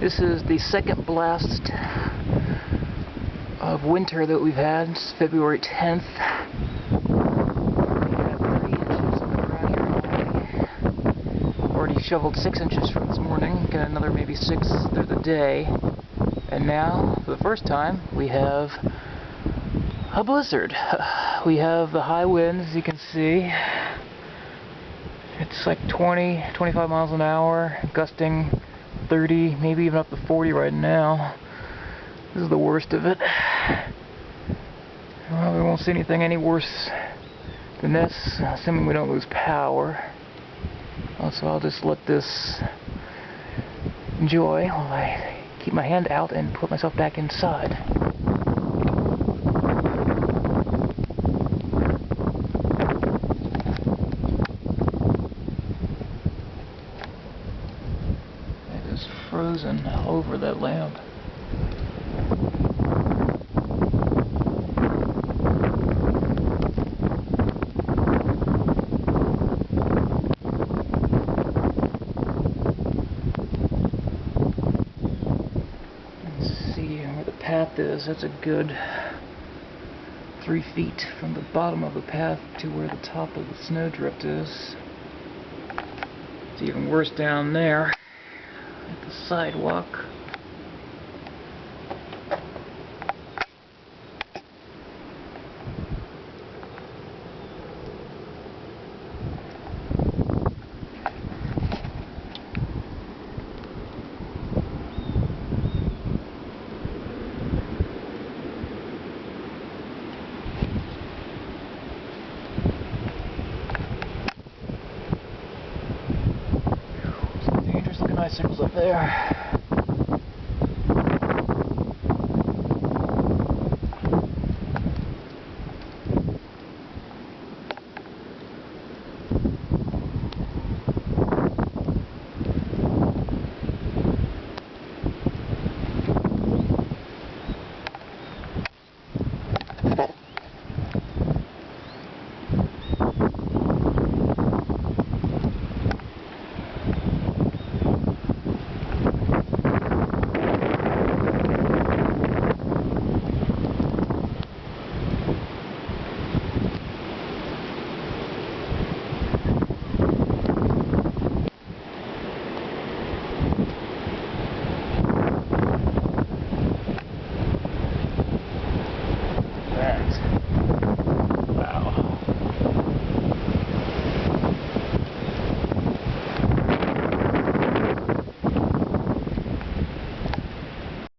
This is the second blast of winter that we've had. It's February 10th. We got 3 inches on the ground here already. Already shoveled 6 inches from this morning. Got another maybe 6 through the day. And now, for the first time, we have a blizzard. We have the high winds, as you can see. It's like 20, 25 miles an hour, gusting 30, maybe even up to 40 right now. This is the worst of it. Well, we won't see anything any worse than this, assuming we don't lose power. So I'll just let this enjoy while I keep my hand out and put myself back inside. Frozen over that lamp. Let's see where the path is. That's a good 3 feet from the bottom of the path to where the top of the snowdrift is. It's even worse down there. The sidewalk. Some dangerous looking icicles up there.